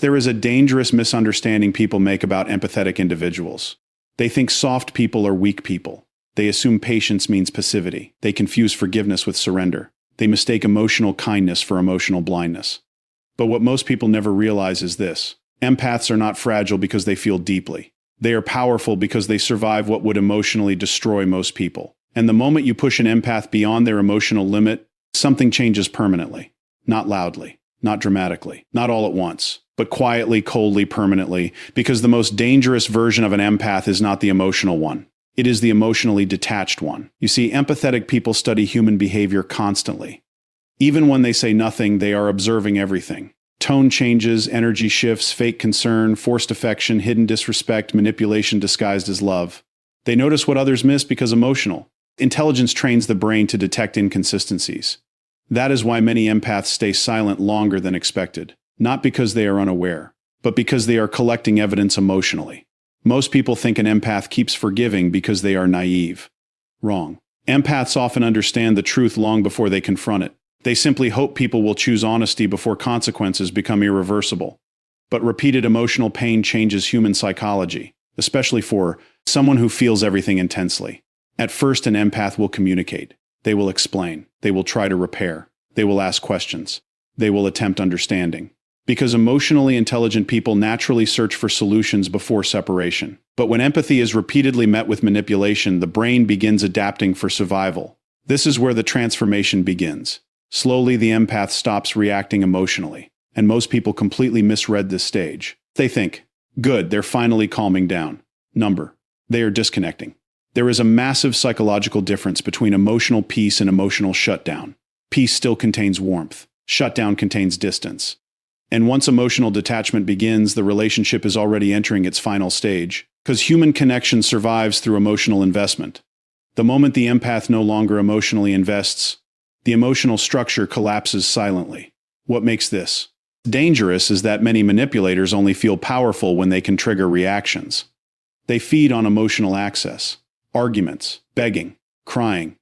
There is a dangerous misunderstanding people make about empathetic individuals. They think soft people are weak people. They assume patience means passivity. They confuse forgiveness with surrender. They mistake emotional kindness for emotional blindness. But what most people never realize is this: empaths are not fragile because they feel deeply. They are powerful because they survive what would emotionally destroy most people. And the moment you push an empath beyond their emotional limit, something changes permanently. Not loudly, not dramatically, not all at once, but quietly, coldly, permanently, because the most dangerous version of an empath is not the emotional one. It is the emotionally detached one. You see, empathetic people study human behavior constantly. Even when they say nothing, they are observing everything. Tone changes, energy shifts, fake concern, forced affection, hidden disrespect, manipulation disguised as love. They notice what others miss because emotional. Intelligence trains the brain to detect inconsistencies. That is why many empaths stay silent longer than expected. Not because they are unaware, but because they are collecting evidence emotionally. Most people think an empath keeps forgiving because they are naive. Wrong. Empaths often understand the truth long before they confront it. They simply hope people will choose honesty before consequences become irreversible. But repeated emotional pain changes human psychology, especially for someone who feels everything intensely. At first, an empath will communicate. They will explain. They will try to repair. They will ask questions. They will attempt understanding. Because emotionally intelligent people naturally search for solutions before separation. But when empathy is repeatedly met with manipulation, the brain begins adapting for survival. This is where the transformation begins. Slowly, the empath stops reacting emotionally, and most people completely misread this stage. They think, good, they're finally calming down. They are disconnecting. There is a massive psychological difference between emotional peace and emotional shutdown. Peace still contains warmth. Shutdown contains distance. And once emotional detachment begins, the relationship is already entering its final stage, because human connection survives through emotional investment. The moment the empath no longer emotionally invests, the emotional structure collapses silently. What makes this dangerous is that many manipulators only feel powerful when they can trigger reactions. They feed on emotional access, arguments, begging, crying,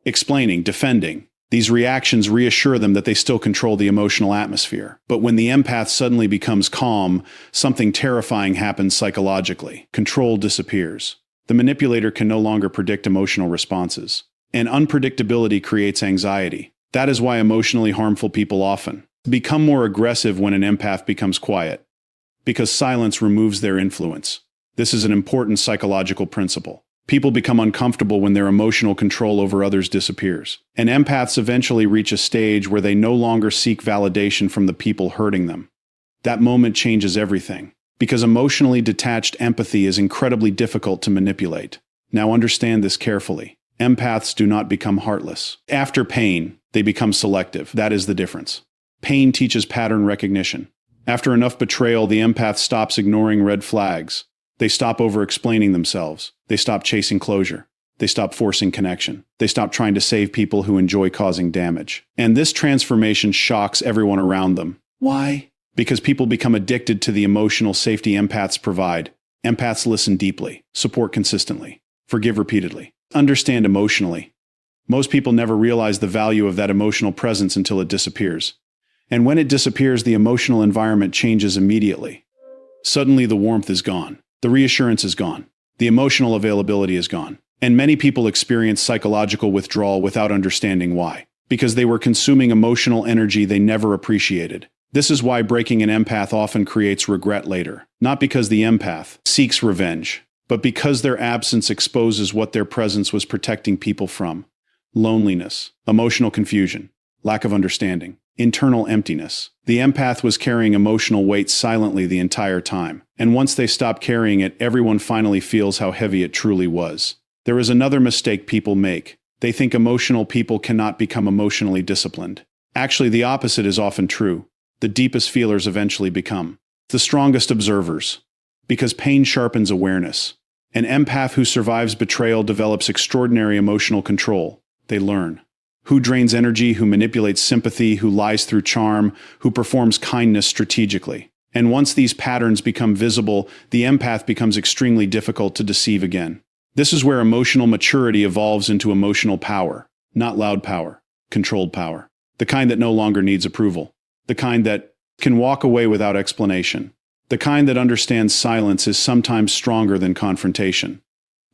explaining, defending. These reactions reassure them that they still control the emotional atmosphere. But when the empath suddenly becomes calm, something terrifying happens psychologically. Control disappears. The manipulator can no longer predict emotional responses. And unpredictability creates anxiety. That is why emotionally harmful people often become more aggressive when an empath becomes quiet, because silence removes their influence. This is an important psychological principle. People become uncomfortable when their emotional control over others disappears. And empaths eventually reach a stage where they no longer seek validation from the people hurting them. That moment changes everything, because emotionally detached empathy is incredibly difficult to manipulate. Now understand this carefully. Empaths do not become heartless. After pain, they become selective. That is the difference. Pain teaches pattern recognition. After enough betrayal, the empath stops ignoring red flags. They stop over-explaining themselves. They stop chasing closure. They stop forcing connection. They stop trying to save people who enjoy causing damage. And this transformation shocks everyone around them. Why? Because people become addicted to the emotional safety empaths provide. Empaths listen deeply, support consistently, forgive repeatedly, understand emotionally. Most people never realize the value of that emotional presence until it disappears. And when it disappears, the emotional environment changes immediately. Suddenly, the warmth is gone. The reassurance is gone. The emotional availability is gone. And many people experience psychological withdrawal without understanding why. Because they were consuming emotional energy they never appreciated. This is why breaking an empath often creates regret later. Not because the empath seeks revenge, but because their absence exposes what their presence was protecting people from. Loneliness, emotional confusion, lack of understanding, internal emptiness. The empath was carrying emotional weight silently the entire time. And once they stop carrying it, everyone finally feels how heavy it truly was. There is another mistake people make. They think emotional people cannot become emotionally disciplined. Actually, the opposite is often true. The deepest feelers eventually become the strongest observers. Because pain sharpens awareness. An empath who survives betrayal develops extraordinary emotional control. They learn who drains energy, who manipulates sympathy, who lies through charm, who performs kindness strategically. And once these patterns become visible, the empath becomes extremely difficult to deceive again. This is where emotional maturity evolves into emotional power. Not loud power, controlled power. The kind that no longer needs approval. The kind that can walk away without explanation. The kind that understands silence is sometimes stronger than confrontation.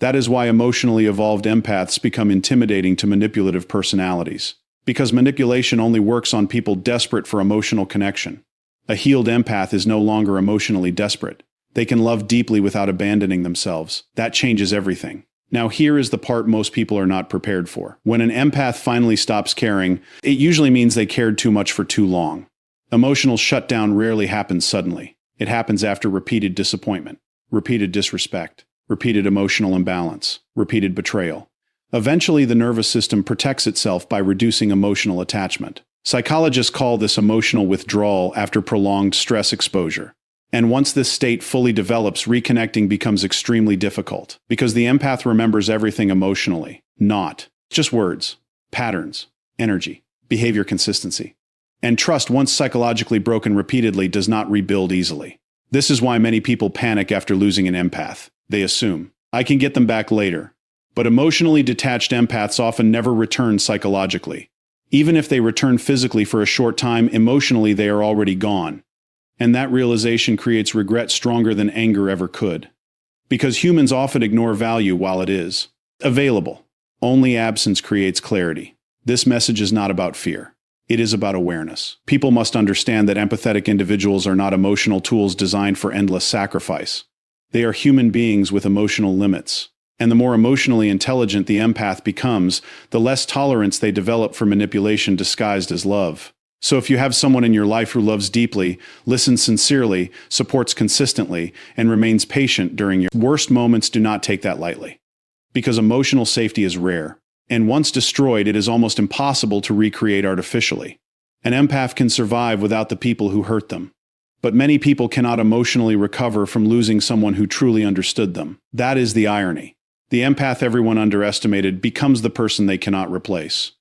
That is why emotionally evolved empaths become intimidating to manipulative personalities. Because manipulation only works on people desperate for emotional connection. A healed empath is no longer emotionally desperate. They can love deeply without abandoning themselves. That changes everything. Now here is the part most people are not prepared for. When an empath finally stops caring, it usually means they cared too much for too long. Emotional shutdown rarely happens suddenly. It happens after repeated disappointment, repeated disrespect, repeated emotional imbalance, repeated betrayal. Eventually, the nervous system protects itself by reducing emotional attachment. Psychologists call this emotional withdrawal after prolonged stress exposure. And once this state fully develops, reconnecting becomes extremely difficult, because the empath remembers everything emotionally, not just words, patterns, energy, behavior consistency. And trust, once psychologically broken repeatedly, does not rebuild easily. This is why many people panic after losing an empath. They assume, I can get them back later. But emotionally detached empaths often never return psychologically. Even if they return physically for a short time, emotionally they are already gone. And that realization creates regret stronger than anger ever could. Because humans often ignore value while it is available. Only absence creates clarity. This message is not about fear. It is about awareness. People must understand that empathetic individuals are not emotional tools designed for endless sacrifice. They are human beings with emotional limits. And the more emotionally intelligent the empath becomes, the less tolerance they develop for manipulation disguised as love. So if you have someone in your life who loves deeply, listens sincerely, supports consistently, and remains patient during your worst moments, do not take that lightly. Because emotional safety is rare. And once destroyed, it is almost impossible to recreate artificially. An empath can survive without the people who hurt them. But many people cannot emotionally recover from losing someone who truly understood them. That is the irony. The empath everyone underestimated becomes the person they cannot replace.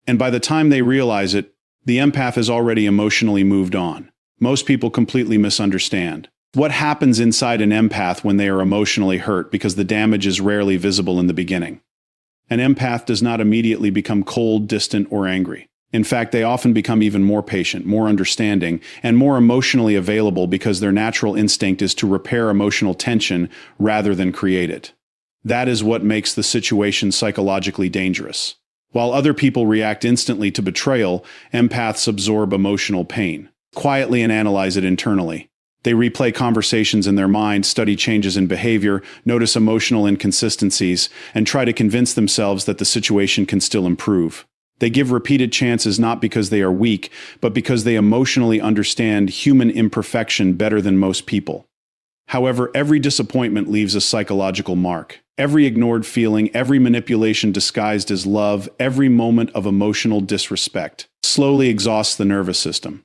And by the time they realize it, the empath has already emotionally moved on. Most people completely misunderstand what happens inside an empath when they are emotionally hurt, because the damage is rarely visible in the beginning. An empath does not immediately become cold, distant, or angry. In fact, they often become even more patient, more understanding, and more emotionally available, because their natural instinct is to repair emotional tension rather than create it. That is what makes the situation psychologically dangerous. While other people react instantly to betrayal, empaths absorb emotional pain, quietly, and analyze it internally. They replay conversations in their mind, study changes in behavior, notice emotional inconsistencies, and try to convince themselves that the situation can still improve. They give repeated chances not because they are weak, but because they emotionally understand human imperfection better than most people. However, every disappointment leaves a psychological mark. Every ignored feeling, every manipulation disguised as love, every moment of emotional disrespect slowly exhausts the nervous system.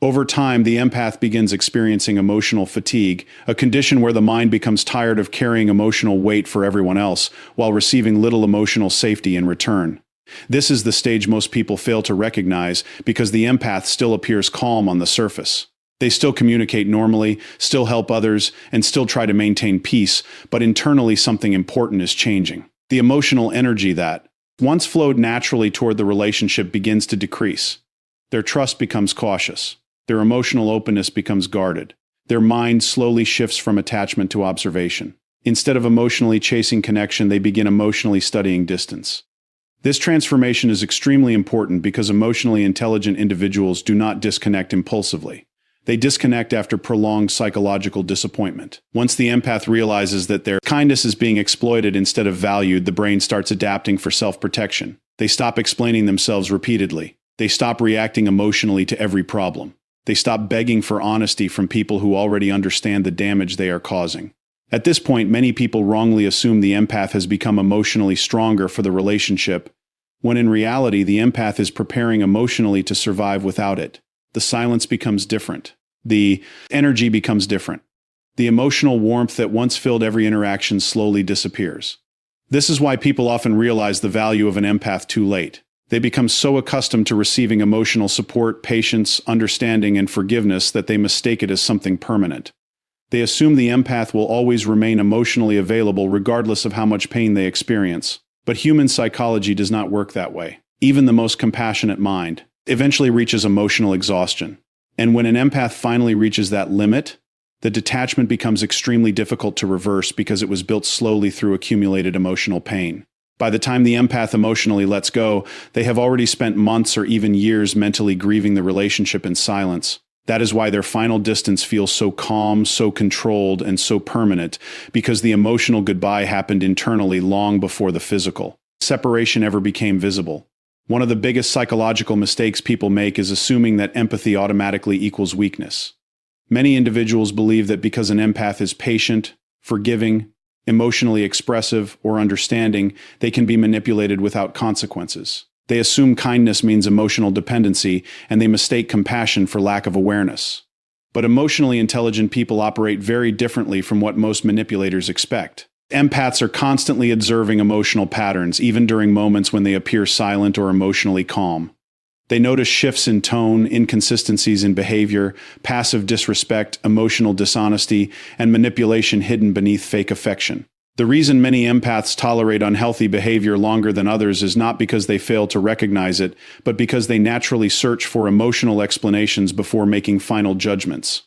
Over time, the empath begins experiencing emotional fatigue, a condition where the mind becomes tired of carrying emotional weight for everyone else, while receiving little emotional safety in return. This is the stage most people fail to recognize, because the empath still appears calm on the surface. They still communicate normally, still help others, and still try to maintain peace, but internally something important is changing. The emotional energy that once flowed naturally toward the relationship begins to decrease. Their trust becomes cautious. Their emotional openness becomes guarded. Their mind slowly shifts from attachment to observation. Instead of emotionally chasing connection, they begin emotionally studying distance. This transformation is extremely important, because emotionally intelligent individuals do not disconnect impulsively. They disconnect after prolonged psychological disappointment. Once the empath realizes that their kindness is being exploited instead of valued, the brain starts adapting for self-protection. They stop explaining themselves repeatedly. They stop reacting emotionally to every problem. They stop begging for honesty from people who already understand the damage they are causing. At this point, many people wrongly assume the empath has become emotionally stronger for the relationship, when in reality, the empath is preparing emotionally to survive without it. The silence becomes different. The energy becomes different. The emotional warmth that once filled every interaction slowly disappears. This is why people often realize the value of an empath too late. They become so accustomed to receiving emotional support, patience, understanding, and forgiveness that they mistake it as something permanent. They assume the empath will always remain emotionally available regardless of how much pain they experience. But human psychology does not work that way. Even the most compassionate mind eventually reaches emotional exhaustion. And when an empath finally reaches that limit, the detachment becomes extremely difficult to reverse because it was built slowly through accumulated emotional pain. By the time the empath emotionally lets go, they have already spent months or even years mentally grieving the relationship in silence. That is why their final distance feels so calm, so controlled, and so permanent, because the emotional goodbye happened internally long before the physical separation ever became visible. One of the biggest psychological mistakes people make is assuming that empathy automatically equals weakness. Many individuals believe that because an empath is patient, forgiving, emotionally expressive, or understanding, they can be manipulated without consequences. They assume kindness means emotional dependency, and they mistake compassion for lack of awareness. But emotionally intelligent people operate very differently from what most manipulators expect. Empaths are constantly observing emotional patterns, even during moments when they appear silent or emotionally calm. They notice shifts in tone, inconsistencies in behavior, passive disrespect, emotional dishonesty, and manipulation hidden beneath fake affection. The reason many empaths tolerate unhealthy behavior longer than others is not because they fail to recognize it, but because they naturally search for emotional explanations before making final judgments.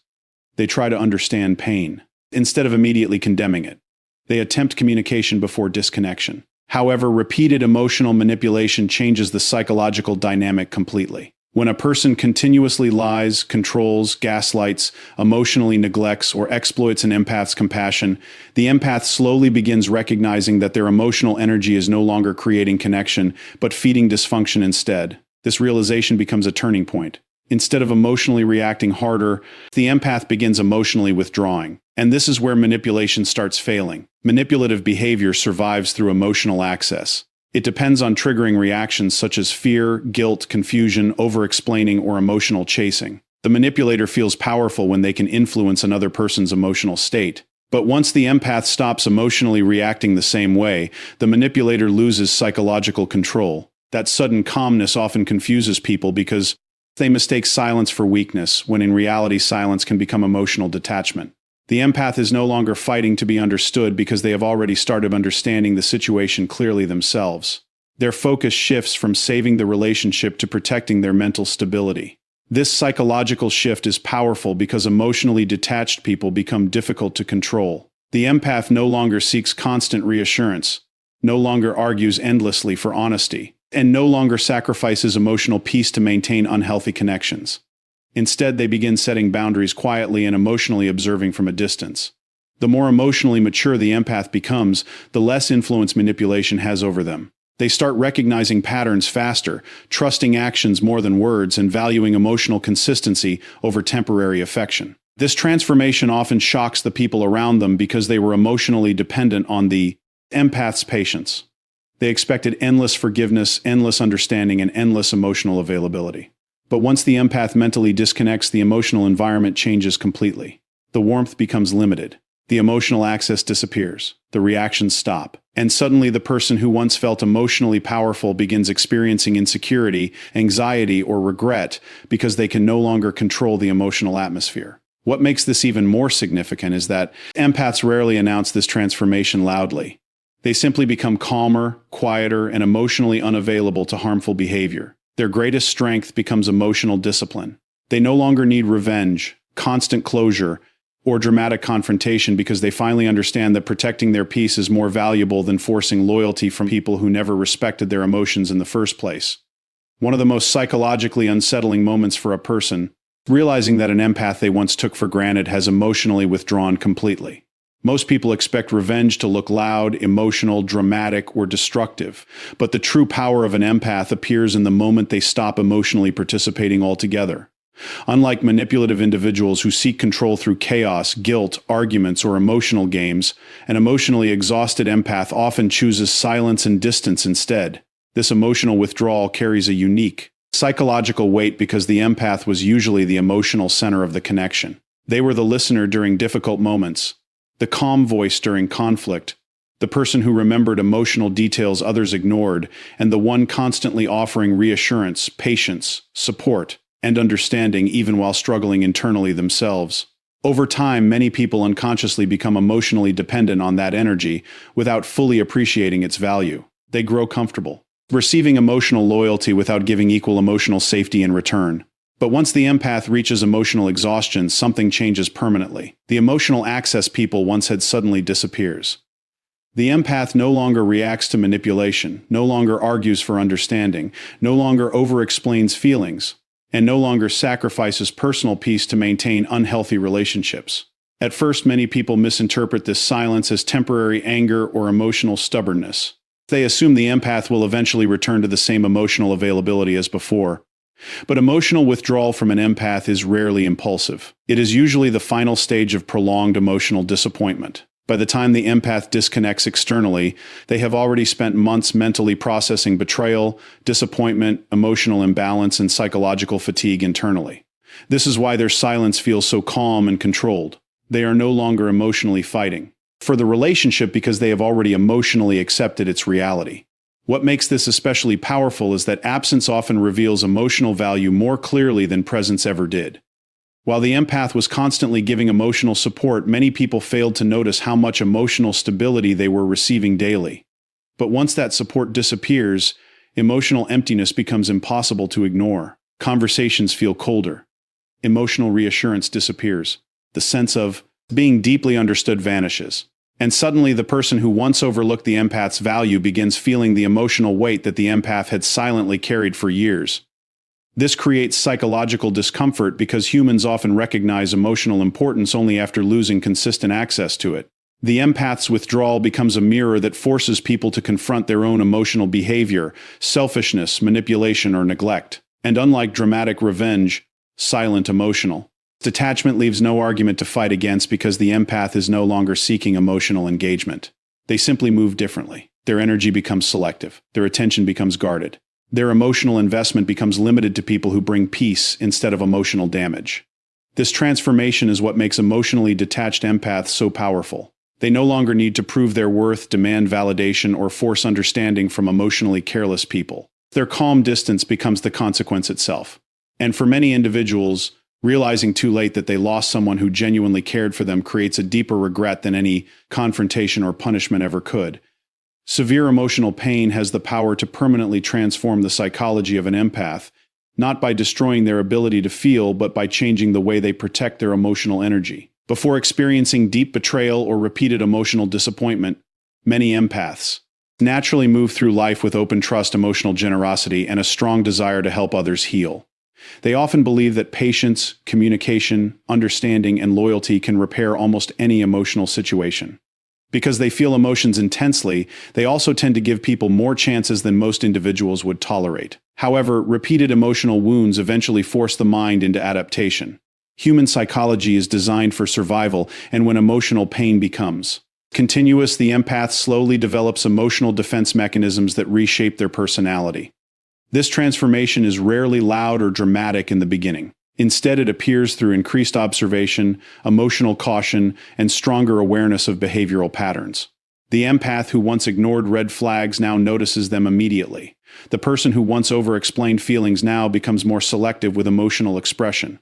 They try to understand pain, instead of immediately condemning it. They attempt communication before disconnection. However, repeated emotional manipulation changes the psychological dynamic completely. When a person continuously lies, controls, gaslights, emotionally neglects, or exploits an empath's compassion, the empath slowly begins recognizing that their emotional energy is no longer creating connection, but feeding dysfunction instead. This realization becomes a turning point. Instead of emotionally reacting harder, the empath begins emotionally withdrawing. And this is where manipulation starts failing. Manipulative behavior survives through emotional access. It depends on triggering reactions such as fear, guilt, confusion, over-explaining, or emotional chasing. The manipulator feels powerful when they can influence another person's emotional state. But once the empath stops emotionally reacting the same way, the manipulator loses psychological control. That sudden calmness often confuses people because they mistake silence for weakness, when in reality silence can become emotional detachment. The empath is no longer fighting to be understood because they have already started understanding the situation clearly themselves. Their focus shifts from saving the relationship to protecting their mental stability. This psychological shift is powerful because emotionally detached people become difficult to control. The empath no longer seeks constant reassurance, no longer argues endlessly for honesty, and no longer sacrifices emotional peace to maintain unhealthy connections. Instead, they begin setting boundaries quietly and emotionally observing from a distance. The more emotionally mature the empath becomes, the less influence manipulation has over them. They start recognizing patterns faster, trusting actions more than words, and valuing emotional consistency over temporary affection. This transformation often shocks the people around them because they were emotionally dependent on the empath's patience. They expected endless forgiveness, endless understanding, and endless emotional availability. But once the empath mentally disconnects, the emotional environment changes completely. The warmth becomes limited. The emotional access disappears. The reactions stop. And suddenly the person who once felt emotionally powerful begins experiencing insecurity, anxiety, or regret because they can no longer control the emotional atmosphere. What makes this even more significant is that empaths rarely announce this transformation loudly. They simply become calmer, quieter, and emotionally unavailable to harmful behavior. Their greatest strength becomes emotional discipline. They no longer need revenge, constant closure, or dramatic confrontation because they finally understand that protecting their peace is more valuable than forcing loyalty from people who never respected their emotions in the first place. One of the most psychologically unsettling moments for a person, realizing that an empath they once took for granted has emotionally withdrawn completely. Most people expect revenge to look loud, emotional, dramatic, or destructive, but the true power of an empath appears in the moment they stop emotionally participating altogether. Unlike manipulative individuals who seek control through chaos, guilt, arguments, or emotional games, an emotionally exhausted empath often chooses silence and distance instead. This emotional withdrawal carries a unique psychological weight because the empath was usually the emotional center of the connection. They were the listener during difficult moments, the calm voice during conflict, the person who remembered emotional details others ignored, and the one constantly offering reassurance, patience, support, and understanding even while struggling internally themselves. Over time, many people unconsciously become emotionally dependent on that energy without fully appreciating its value. They grow comfortable receiving emotional loyalty without giving equal emotional safety in return. But once the empath reaches emotional exhaustion, something changes permanently. The emotional access people once had suddenly disappears. The empath no longer reacts to manipulation, no longer argues for understanding, no longer over-explains feelings, and no longer sacrifices personal peace to maintain unhealthy relationships. At first, many people misinterpret this silence as temporary anger or emotional stubbornness. They assume the empath will eventually return to the same emotional availability as before. But emotional withdrawal from an empath is rarely impulsive. It is usually the final stage of prolonged emotional disappointment. By the time the empath disconnects externally, they have already spent months mentally processing betrayal, disappointment, emotional imbalance, and psychological fatigue internally. This is why their silence feels so calm and controlled. They are no longer emotionally fighting for the relationship because they have already emotionally accepted its reality. What makes this especially powerful is that absence often reveals emotional value more clearly than presence ever did. While the empath was constantly giving emotional support, many people failed to notice how much emotional stability they were receiving daily. But once that support disappears, emotional emptiness becomes impossible to ignore. Conversations feel colder. Emotional reassurance disappears. The sense of being deeply understood vanishes. And suddenly the person who once overlooked the empath's value begins feeling the emotional weight that the empath had silently carried for years. This creates psychological discomfort because humans often recognize emotional importance only after losing consistent access to it. The empath's withdrawal becomes a mirror that forces people to confront their own emotional behavior, selfishness, manipulation, or neglect. And unlike dramatic revenge, silent emotional detachment leaves no argument to fight against because the empath is no longer seeking emotional engagement. They simply move differently. Their energy becomes selective. Their attention becomes guarded. Their emotional investment becomes limited to people who bring peace instead of emotional damage. This transformation is what makes emotionally detached empaths so powerful. They no longer need to prove their worth, demand validation, or force understanding from emotionally careless people. Their calm distance becomes the consequence itself. And for many individuals, realizing too late that they lost someone who genuinely cared for them creates a deeper regret than any confrontation or punishment ever could. Severe emotional pain has the power to permanently transform the psychology of an empath, not by destroying their ability to feel, but by changing the way they protect their emotional energy. Before experiencing deep betrayal or repeated emotional disappointment, many empaths naturally move through life with open trust, emotional generosity, and a strong desire to help others heal. They often believe that patience, communication, understanding, and loyalty can repair almost any emotional situation. Because they feel emotions intensely, they also tend to give people more chances than most individuals would tolerate. However, repeated emotional wounds eventually force the mind into adaptation. Human psychology is designed for survival, and when emotional pain becomes continuous, the empath slowly develops emotional defense mechanisms that reshape their personality. This transformation is rarely loud or dramatic in the beginning. Instead, it appears through increased observation, emotional caution, and stronger awareness of behavioral patterns. The empath who once ignored red flags now notices them immediately. The person who once over-explained feelings now becomes more selective with emotional expression.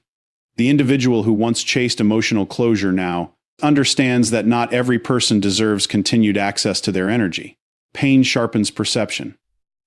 The individual who once chased emotional closure now understands that not every person deserves continued access to their energy. Pain sharpens perception.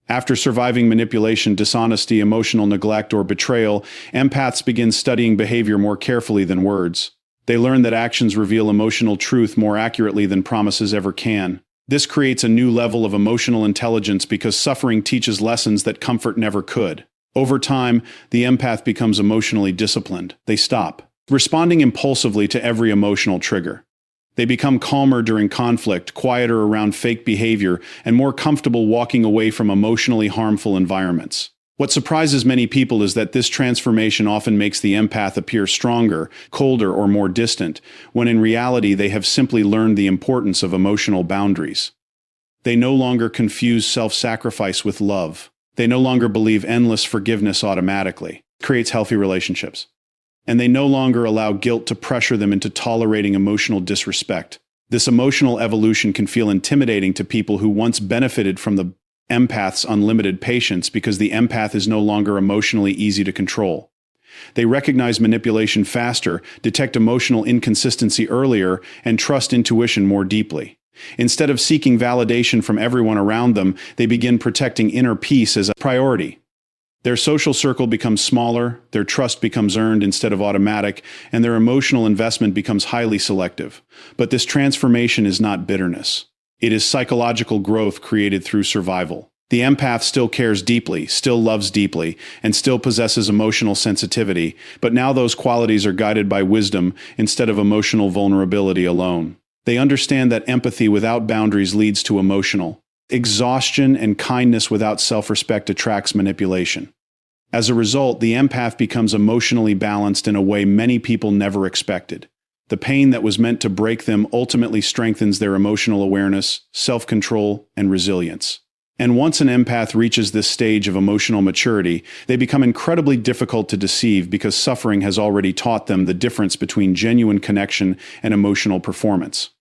After surviving manipulation, dishonesty, emotional neglect, or betrayal, empaths begin studying behavior more carefully than words. They learn that actions reveal emotional truth more accurately than promises ever can. This creates a new level of emotional intelligence because suffering teaches lessons that comfort never could. Over time, the empath becomes emotionally disciplined. They stop responding impulsively to every emotional trigger. They become calmer during conflict, quieter around fake behavior, and more comfortable walking away from emotionally harmful environments. What surprises many people is that this transformation often makes the empath appear stronger, colder, or more distant, when in reality they have simply learned the importance of emotional boundaries. They no longer confuse self-sacrifice with love. They no longer believe endless forgiveness automatically creates healthy relationships. And they no longer allow guilt to pressure them into tolerating emotional disrespect. This emotional evolution can feel intimidating to people who once benefited from the empath's unlimited patience because the empath is no longer emotionally easy to control. They recognize manipulation faster, detect emotional inconsistency earlier, and trust intuition more deeply. Instead of seeking validation from everyone around them, they begin protecting inner peace as a priority. Their social circle becomes smaller, their trust becomes earned instead of automatic, and their emotional investment becomes highly selective. But this transformation is not bitterness. It is psychological growth created through survival. The empath still cares deeply, still loves deeply, and still possesses emotional sensitivity, but now those qualities are guided by wisdom instead of emotional vulnerability alone. They understand that empathy without boundaries leads to emotional exhaustion, and kindness without self-respect attracts manipulation. As a result, the empath becomes emotionally balanced in a way many people never expected. The pain that was meant to break them ultimately strengthens their emotional awareness, self-control, and resilience. And once an empath reaches this stage of emotional maturity, they become incredibly difficult to deceive because suffering has already taught them the difference between genuine connection and emotional performance.